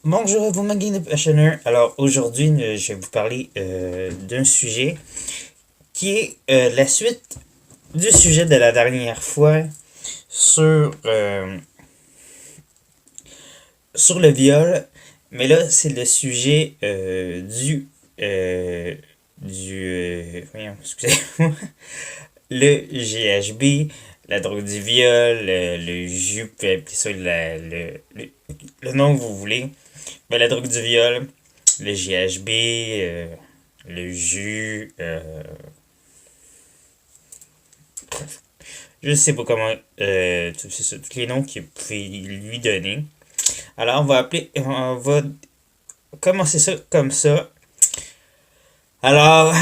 Bonjour à vous, ma gang de passionneurs. Alors aujourd'hui, je vais vous parler d'un sujet qui est la suite du sujet de la dernière fois sur, sur le viol. Mais là, c'est le sujet euh, voyons, excusez-moi, le GHB, la drogue du viol, le jus, vous pouvez appeler ça le nom que vous voulez. Ben, la drogue du viol, le GHB, le jus, je sais pas comment, c'est ça, tous les noms que vous pouvez lui donner. Alors on va commencer ça comme ça. Alors,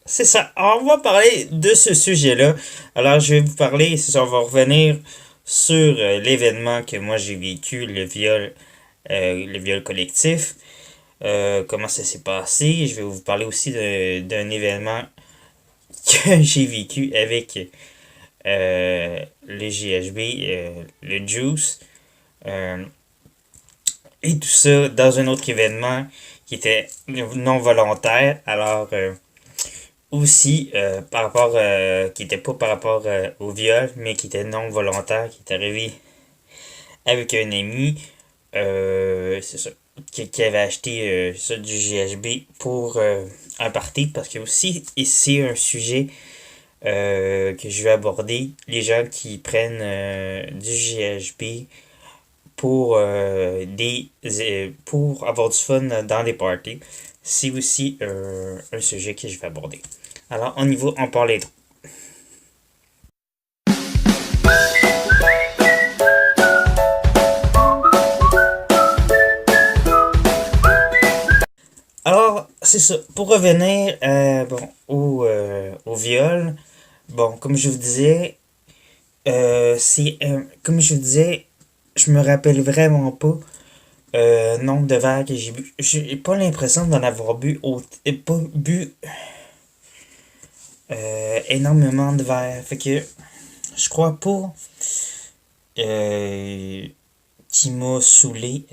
c'est ça, on va parler de ce sujet-là. Alors, je vais vous parler, c'est ça, on va revenir sur l'événement que moi j'ai vécu, le viol collectif. Comment ça s'est passé. Je vais vous parler aussi d'un événement que j'ai vécu avec le GHB, le Juice, euh, et tout ça dans un autre événement qui était non volontaire. Alors, aussi, par rapport, qui était pas par rapport au viol, mais qui était non volontaire, qui est arrivé avec un ami. C'est ça. Qui avait acheté ça, du GHB pour un party, parce que aussi ici un sujet que je vais aborder, les gens qui prennent du GHB pour avoir du fun dans des parties. C'est aussi un sujet que je vais aborder. Alors on y va, on parle les droits. Alors, c'est ça. Pour revenir au viol, bon, comme je vous disais, comme je vous disais, je me rappelle vraiment pas nombre de verres que j'ai bu. J'ai pas l'impression d'en avoir pas bu énormément de verres. Fait que je crois pas euh, qu'il m'a saoulé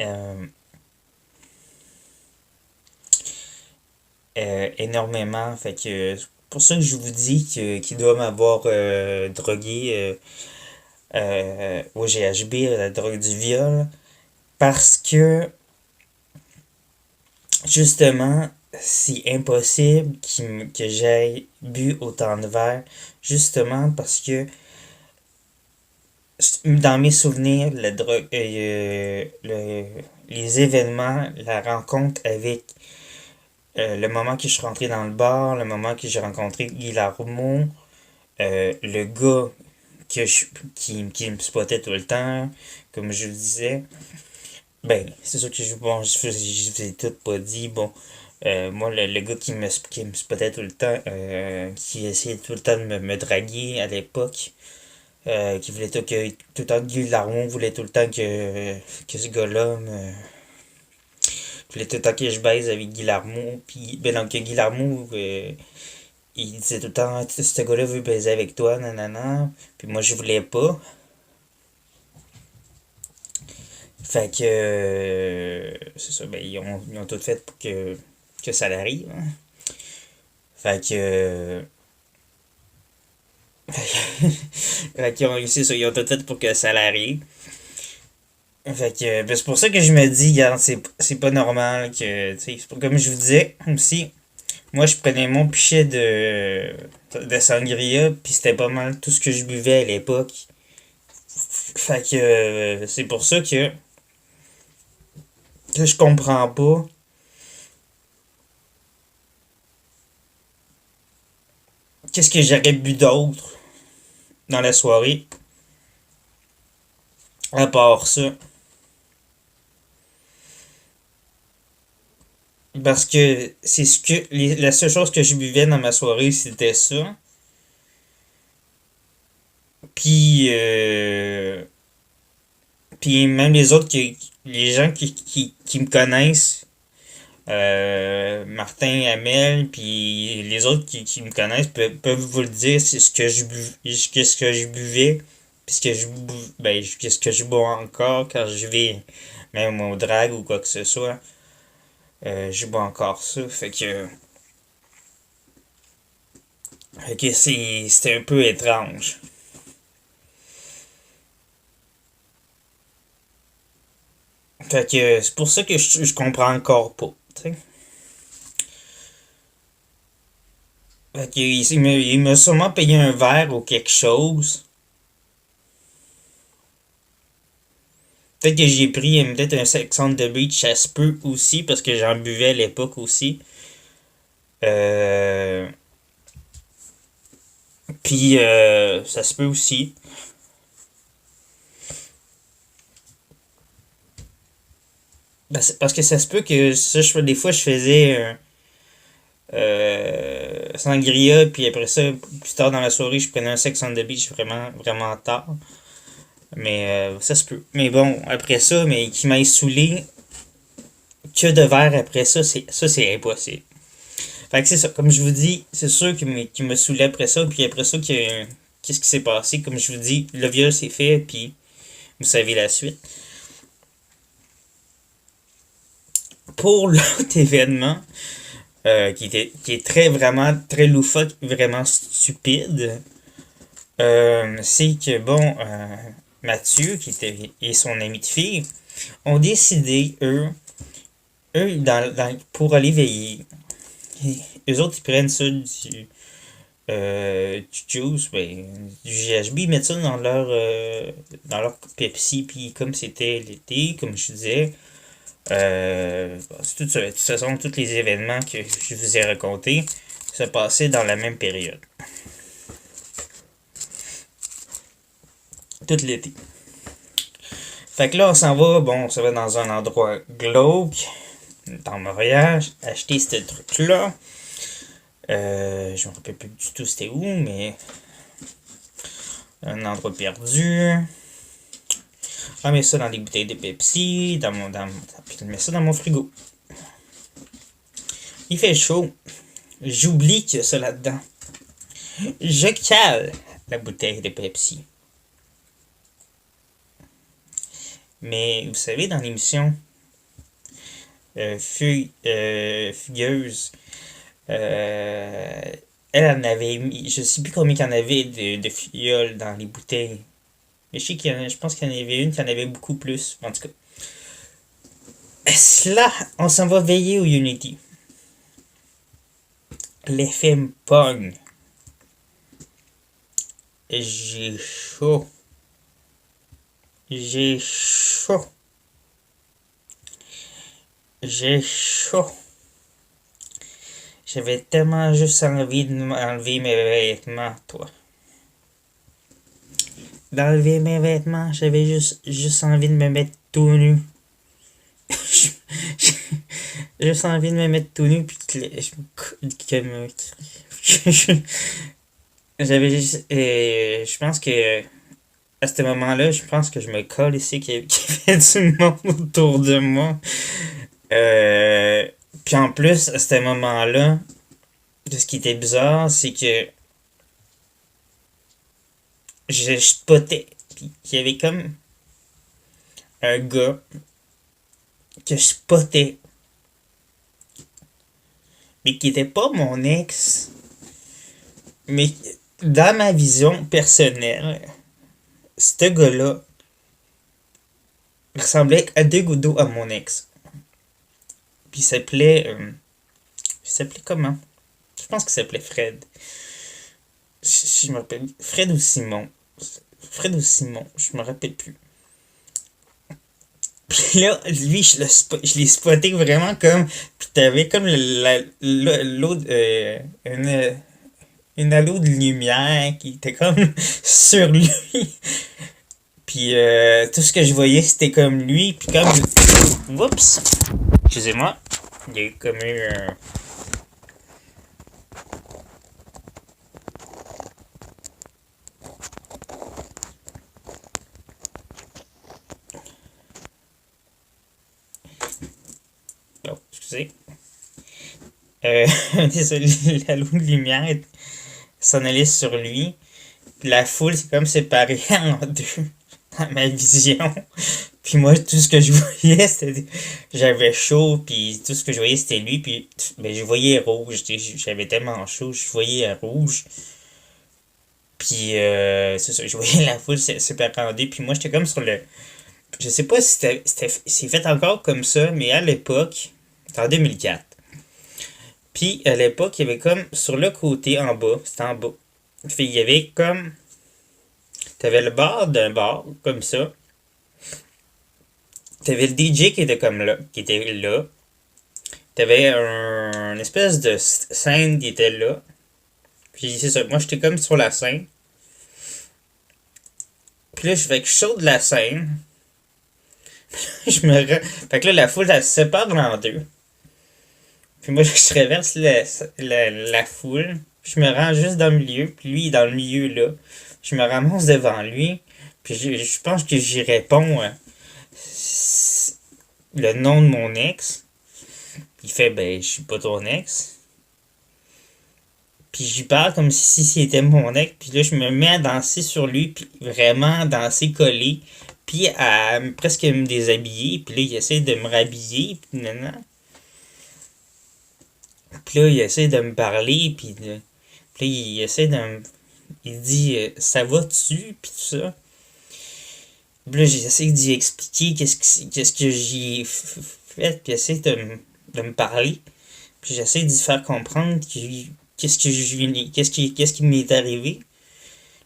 énormément. Fait que c'est pour ça que je vous dis qu'il doit m'avoir drogué au GHB, la drogue du viol. Parce que justement, c'est impossible que j'aille bu autant de verre. Justement parce que dans mes souvenirs, les événements, la rencontre avec le moment que je suis rentré dans le bar, le moment que j'ai rencontré Guy Larmont, le gars qui me spottait tout le temps, comme je le disais. Ben, c'est sûr que je vous ai tout pas dit. Bon, moi, le gars qui me spottait tout le temps, qui essayait tout le temps de me draguer à l'époque, qui voulait tout le temps, Guy Larmon voulait tout le temps que ce gars-là voulait tout le temps que je baise avec Guy Larmon, puis, ben non, que Guy Larmon, il disait tout le temps, ce gars-là veut baiser avec toi, nanana, puis moi, je voulais pas. Fait que, c'est ça, ben, ils ont tout fait pour que ça l'arrive, hein. Fait que, fait c'est ça, ils ont tout fait pour que ça l'arrive. Fait que, ben, c'est pour ça que je me dis, regarde, c'est pas normal que, tu sais, comme je vous disais aussi, moi je prenais mon pichet de sangria, puis c'était pas mal tout ce que je buvais à l'époque. Fait que, c'est pour ça que je comprends pas qu'est-ce que j'aurais bu d'autre dans la soirée, à part ça. Parce que la seule chose que je buvais dans ma soirée, c'était ça. Puis, puis même les gens qui me connaissent, Martin, Amel, puis les autres qui me connaissent peuvent vous le dire, c'est ce que je buvais, puisque qu'est-ce que je bois encore quand je vais même au drag ou quoi que ce soit. Je bois encore ça. Fait que c'était un peu étrange. Fait que c'est pour ça que je comprends encore pas. T'sais. Fait que il m'a sûrement payé un verre ou quelque chose. Peut-être que j'ai pris peut-être un Sex on the Beach, ça se peut aussi, parce que j'en buvais à l'époque aussi. Euh, ça se peut aussi. Parce que ça se peut que ça, des fois je faisais sangria, puis après ça, plus tard dans la soirée, je prenais un Sex on the Beach vraiment, vraiment tard. Mais ça se peut. Mais bon, après ça, mais qui m'aille saoulé, que de verre après ça, c'est impossible. Fait que c'est ça, comme je vous dis, c'est sûr qu'il me saoulait après ça, puis après ça, qu'est-ce qui s'est passé? Comme je vous dis, le viol s'est fait, puis vous savez la suite. Pour l'autre événement, qui est très, vraiment, très loufoque, vraiment stupide, c'est que, bon, Mathieu, et son ami de fille, ont décidé, pour aller veiller. Eux autres, ils prennent ça du juice, du GHB, ils mettent ça dans leur Pepsi, puis comme c'était l'été, comme je disais, c'est tout ça. De toute façon, tous les événements que je vous ai racontés se passaient dans la même période. Tout l'été. Fait que là, on s'en va dans un endroit glauque, dans Montréal, acheter ce truc-là. Je me rappelle plus du tout c'était où, mais un endroit perdu. On met ça dans des bouteilles de Pepsi, puis on met ça dans mon frigo. Il fait chaud. J'oublie qu'il y a ça là-dedans. Je cale la bouteille de Pepsi. Mais vous savez, dans l'émission Fugueuse, elle en avait mis, je sais plus combien qu'il y en avait de fioles dans les bouteilles. Mais je pense qu'il y en avait une qui en avait beaucoup plus. En tout cas. Là, on s'en va veiller au Unity. L'effet me pogne. J'ai chaud. J'ai chaud. J'ai chaud. J'avais tellement juste envie de m'enlever mes vêtements, toi. D'enlever mes vêtements, j'avais juste envie de me mettre tout nu. J'ai juste envie de me mettre tout nu, puis j'avais juste. Je pense que. À ce moment-là, je pense que je me colle ici qu'il y avait du monde autour de moi. Puis en plus, à ce moment-là, ce qui était bizarre, c'est que je spottais. Puis qu'il y avait comme un gars que je spottais. Mais qui était pas mon ex. Mais dans ma vision personnelle, ce gars-là ressemblait à deux gouttes d'eau à mon ex. Puis il s'appelait. Il s'appelait comment? Je pense qu'il s'appelait Fred. Je me rappelle. Fred ou Simon. Fred ou Simon, je me rappelle plus. Puis là, lui, je l'ai spoté vraiment comme. Puis t'avais comme l'eau une halo de lumière qui était comme sur lui. Puis tout ce que je voyais, c'était comme lui. Puis comme. Oups! Excusez-moi. Il y a eu comme eu un. Oh, excusez. Désolé, la de lumière s'en allait sur lui. la foule s'est comme séparée en deux dans ma vision. Puis moi, tout ce que je voyais, c'était... J'avais chaud, puis tout ce que je voyais, c'était lui, puis ben, je voyais rouge. J'avais tellement chaud, je voyais rouge. Puis c'est ça, je voyais la foule séparée en deux, puis moi, j'étais comme sur le... Je sais pas si c'est fait encore comme ça, mais à l'époque, c'était en 2004. Puis à l'époque, il y avait comme sur le côté en bas, c'était en bas. Puis il y avait comme. T'avais le bar d'un bar, comme ça. T'avais le DJ qui était comme là, qui était là. T'avais une espèce de scène qui était là. Puis c'est ça, moi j'étais comme sur la scène. Puis là, je fais que je saute de la scène. je me rends. Fait que là, la foule, elle se sépare en deux. Puis moi, je traverse la foule. Puis je me rends juste dans le milieu. Puis lui, il est dans le milieu là. Je me ramasse devant lui. Puis je pense que j'y réponds le nom de mon ex. Il fait, ben, je suis pas ton ex. Puis j'y parle comme si c'était mon ex. Puis là, je me mets à danser sur lui. Puis vraiment danser collé. Puis à presque me déshabiller. Puis là, il essaie de me rhabiller. Puis non. Puis là, il essaie de me parler. Puis là, il essaie de me. Il dit, ça va-tu? Puis tout ça. Puis là, j'essaie d'y expliquer qu'est-ce que j'ai fait. Puis essaie de me parler. Puis j'essaie d'y faire comprendre qu'est-ce qui m'est arrivé.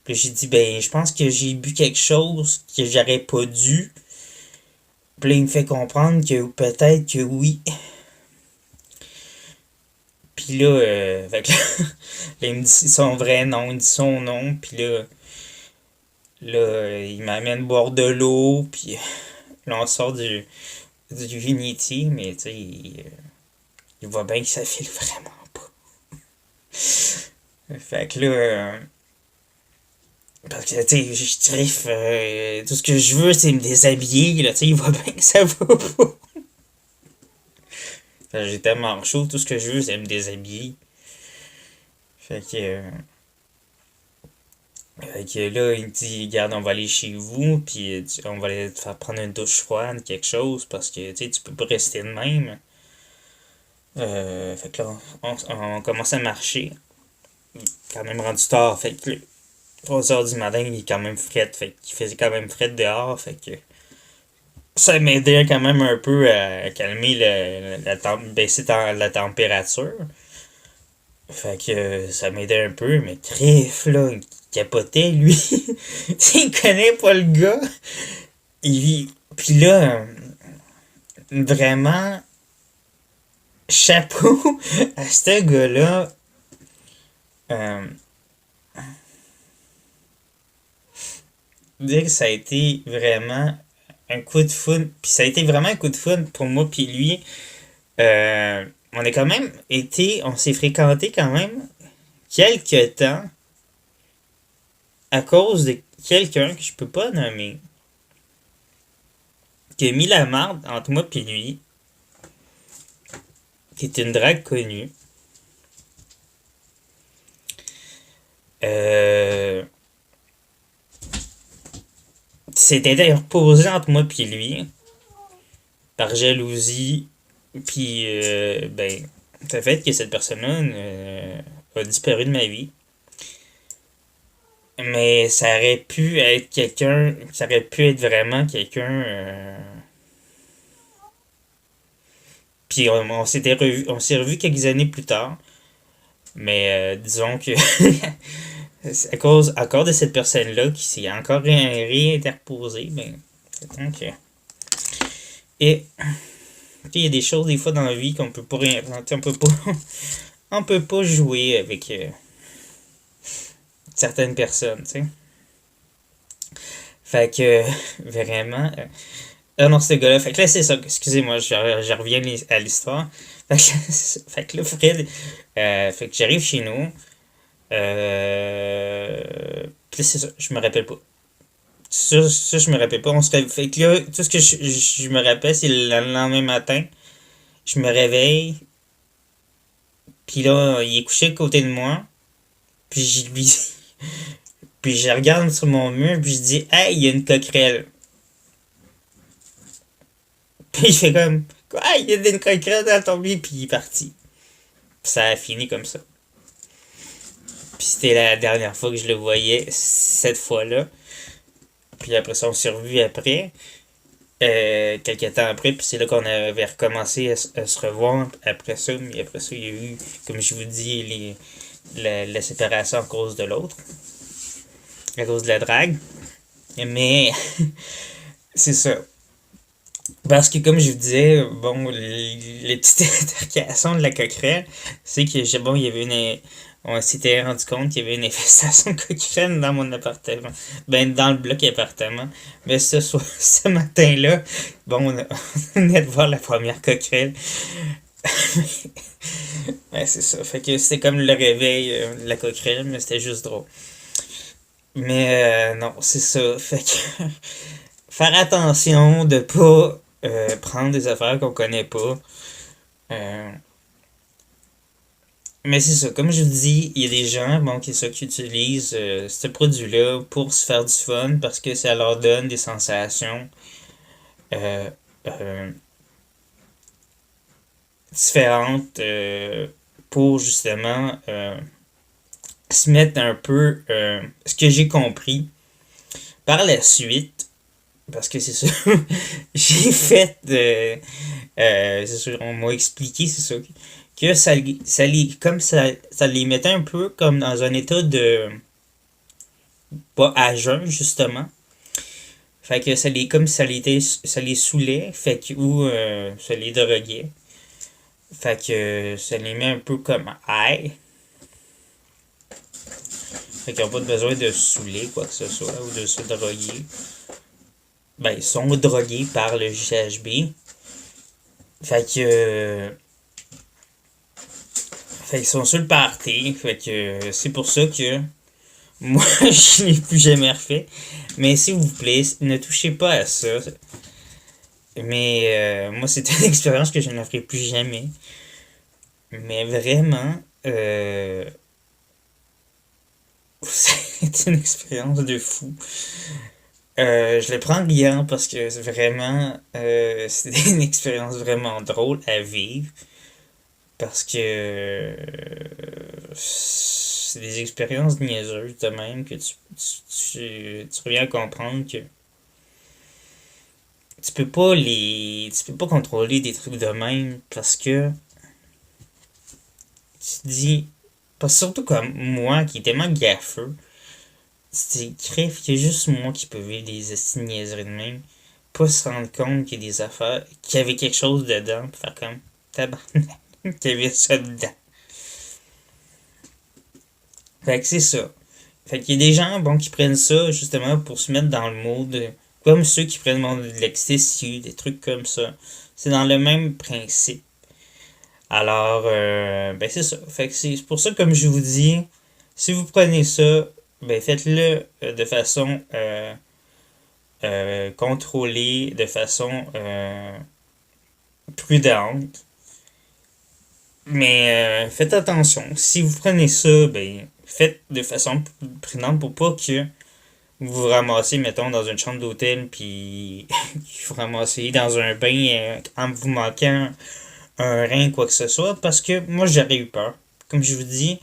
Puis j'ai dit, ben, je pense que j'ai bu quelque chose que j'aurais pas dû. Puis là, il me fait comprendre que peut-être que oui. Puis là, fait que là, là, il me dit son vrai nom, il dit son nom. Puis là, il m'amène boire de l'eau. Puis là, on sort du Unity. Mais tu sais, il voit bien que ça file vraiment pas. Fait que là, parce que, tu sais, je triffe, tout ce que je veux, c'est me déshabiller, là, tu sais, il voit bien que ça va pas. Fait que j'ai tellement chaud, tout ce que je veux, c'est me déshabiller. Fait que, là, il me dit, regarde, on va aller chez vous, puis on va aller te faire prendre une douche froide, quelque chose, parce que, tu sais, tu peux pas rester de même. Fait que là, on commence à marcher. Quand même rendu tard, fait que 3 heures du matin, il est quand même fret, fait qu'il faisait quand même fret dehors, fait que ça m'aidait quand même un peu à calmer baisser la température. Fait que ça m'aidait un peu, mais Criff, là, il capotait, lui. Il connaît pas le gars. Puis là, vraiment, chapeau à ce gars-là. Euh, Dire que ça a été vraiment un coup de foudre. Puis ça a été vraiment un coup de foudre pour moi puis lui. On a quand même on s'est fréquenté quand même quelques temps à cause de quelqu'un que je peux pas nommer, qui a mis la marde entre moi puis lui, qui est une drague connue. C'était d'ailleurs posé entre moi puis lui, par jalousie, puis ben, ça fait que cette personne-là a disparu de ma vie. Mais ça aurait pu être quelqu'un, ça aurait pu être vraiment quelqu'un. Puis on s'est revu quelques années plus tard. Mais disons que c'est à cause encore de cette personne-là qui s'est encore réinterposée. Ben, donc, et il y a des choses des fois dans la vie qu'on peut pas réinventer, on peut pas jouer avec certaines personnes, tu sais. Fait que vraiment. Ah non, ce gars-là. Fait que là, c'est ça. Excusez-moi, je reviens à l'histoire. Fait que là, Fred. Fait que j'arrive chez nous. Puis c'est ça, je me rappelle pas. Ça, je me rappelle pas. Fait que là, tout ce que je me rappelle, c'est le lendemain matin. Je me réveille. Puis là, il est couché à côté de moi. Puis je lui. Puis je regarde sur mon mur, puis je dis, hey, il y a une coquerelle. Puis il fait comme, quoi, il y a une coquerelle dans ton lit, puis il est parti. Puis ça a fini comme ça. Puis c'était la dernière fois que je le voyais, cette fois-là. Puis après ça, on s'est revus après, quelques temps après, puis c'est là qu'on avait recommencé à se revoir après ça. Mais après ça, il y a eu, comme je vous dis, la séparation à cause de l'autre, à cause de la drague. Mais c'est ça. Parce que comme je vous disais, bon, les petites altercations de la coquerelle, c'est que bon, il y avait on s'était rendu compte qu'il y avait une infestation de coquerelles dans mon appartement. Ben, dans le bloc appartement. Mais ce matin-là, bon, on venait de voir la première coquerelle. Ouais, c'est ça. Fait que c'était comme le réveil de la coquerelle, mais c'était juste drôle. Mais non, c'est ça. Fait que faire attention de pas prendre des affaires qu'on connaît pas. Euh, mais c'est ça, comme je vous dis, il y a des gens bon, qui utilisent ce produit-là pour se faire du fun parce que ça leur donne des sensations euh, euh, différentes pour justement se mettre un peu ce que j'ai compris par la suite. Parce que c'est ça, j'ai fait, c'est sûr, on m'a expliqué, c'est ça, que comme ça les mettait un peu comme dans un état de, pas à jeun, justement. Fait que ça les saoulait, fait que, ou ça les droguait. Fait que ça les met un peu comme high. Fait qu'ils n'ont pas besoin de se saouler, quoi que ce soit, ou de se droguer. Ben, ils sont drogués par le GHB. Fait que. Fait qu'ils sont sur le party. Fait que c'est pour ça que moi, je n'ai plus jamais refait. Mais s'il vous plaît, ne touchez pas à ça. Mais moi, c'est une expérience que je ne ferai plus jamais. Mais vraiment, c'est une expérience de fou. Je le prends bien parce que vraiment, c'est une expérience vraiment drôle à vivre. Parce que c'est des expériences niaiseuses de même que tu reviens à comprendre que tu peux pas contrôler des trucs de même parce que tu te dis, parce que surtout comme moi qui est tellement gaffeux, c'est crève qu'il y a juste moi qui peux vivre des niaiseries de même, pas se rendre compte qu'il y a des affaires, qu'il y avait quelque chose dedans, pis faire comme tabarnak, qu'il y avait ça dedans. Fait que c'est ça. Fait qu'il y a des gens bon qui prennent ça justement pour se mettre dans le mood, comme ceux qui prennent de l'ecstasy, des trucs comme ça. C'est dans le même principe. Alors, ben c'est ça. Fait que c'est pour ça, comme je vous dis, si vous prenez ça, ben faites-le de façon contrôlée, de façon prudente. Mais faites attention. Si vous prenez ça, ben faites de façon prudente pour pas que vous vous ramassez, mettons, dans une chambre d'hôtel, puis vous ramassez dans un bain en vous manquant un rein, quoi que ce soit, parce que moi j'aurais eu peur. Comme je vous dis,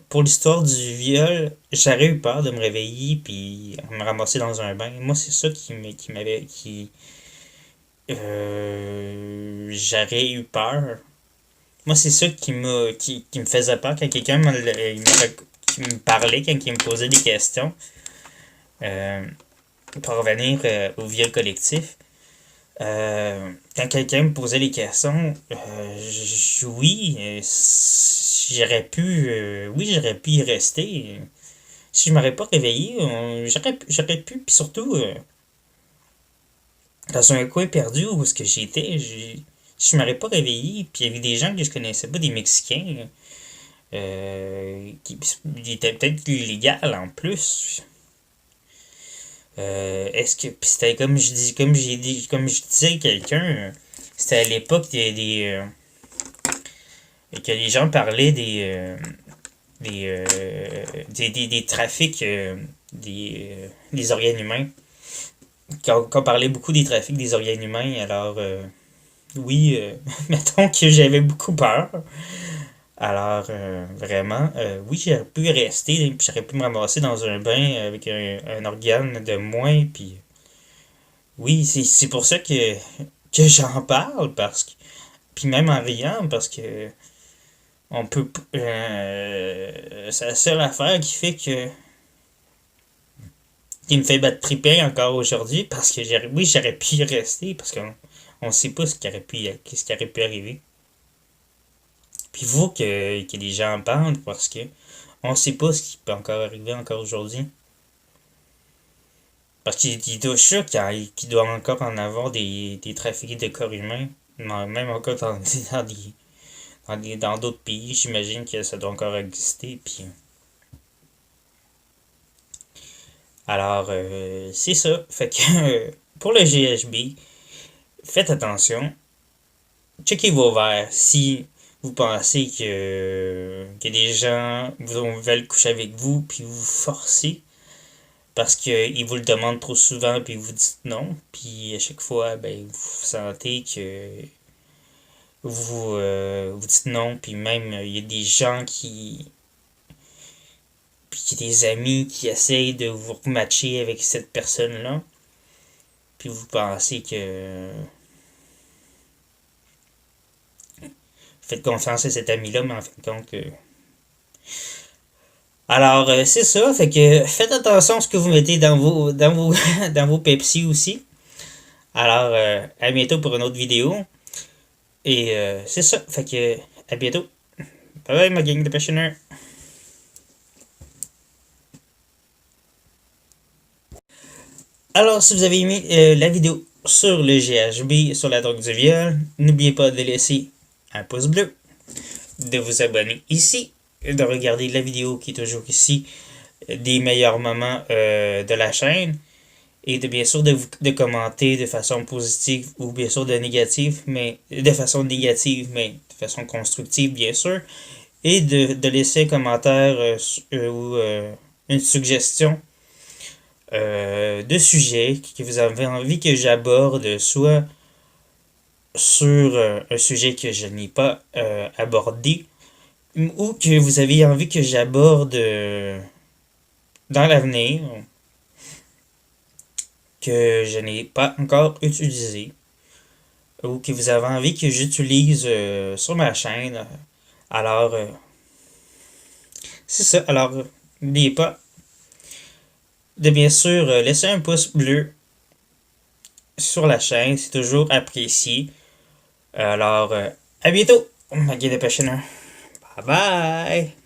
pour l'histoire du viol, j'aurais eu peur de me réveiller puis me ramasser dans un bain. Moi, c'est ça qui m'avait. J'aurais eu peur. Moi, c'est ça qui me faisait peur quand quelqu'un qui me parlait, quand il me posait des questions. Euh, pour revenir au viol collectif. Quand quelqu'un me posait les questions, oui, j'aurais pu y rester. Si je m'aurais pas réveillé, j'aurais pu, puis surtout, dans un coin perdu où ce que j'étais, si je m'aurais pas réveillé, puis il y avait des gens que je connaissais pas, des Mexicains, qui étaient peut-être illégal en plus. Est-ce que puis c'était comme je disais à quelqu'un, c'était à l'époque que les gens parlaient des trafics des organes humains. Qu'on parlait beaucoup des trafics des organes humains, alors oui, mettons que j'avais beaucoup peur. Alors, vraiment, oui, j'aurais pu rester, puis j'aurais pu me ramasser dans un bain avec un organe de moins, puis oui, c'est pour ça que j'en parle, parce que, puis même en riant, parce que on peut, c'est la seule affaire qui me fait battre triper encore aujourd'hui, parce que oui, j'aurais pu y rester, parce qu'on on sait pas ce qui aurait pu arriver. Puis vous, que les gens en parlent, parce que on sait pas ce qui peut encore arriver encore aujourd'hui. Parce qu'il doit sûr qu'il doit encore en avoir des trafiqués de corps humains. Même encore dans d'autres pays, j'imagine que ça doit encore exister. Puis, alors, c'est ça. Fait que pour le GHB, faites attention. Checkez vos verres. Si vous pensez que des gens veulent coucher avec vous, puis vous forcez, parce qu'ils vous le demandent trop souvent, puis vous dites non, puis à chaque fois, ben, vous sentez que vous dites non, puis même il y a des gens puis des amis qui essayent de vous rematcher avec cette personne-là, puis vous pensez que faites confiance à cet ami-là, mais en fin de compte, alors, c'est ça, fait que faites attention à ce que vous mettez dans vos Pepsi aussi. Alors, à bientôt pour une autre vidéo. Et c'est ça, fait que à bientôt. Bye bye ma gang de passionneurs. Alors, si vous avez aimé la vidéo sur le GHB, sur la drogue du viol, n'oubliez pas de laisser un pouce bleu, de vous abonner ici, de regarder la vidéo qui est toujours ici, des meilleurs moments de la chaîne, et de bien sûr de commenter de façon positive ou bien sûr de façon négative, mais de façon constructive bien sûr, et de laisser un commentaire ou une suggestion de sujet que vous avez envie que j'aborde, soit sur un sujet que je n'ai pas abordé, ou que vous avez envie que j'aborde dans l'avenir, que je n'ai pas encore utilisé, ou que vous avez envie que j'utilise sur ma chaîne. Alors, c'est ça. Alors, n'oubliez pas de bien sûr laisser un pouce bleu sur la chaîne. C'est toujours apprécié. Alors, à bientôt, ma guide de passionneur. Bye bye!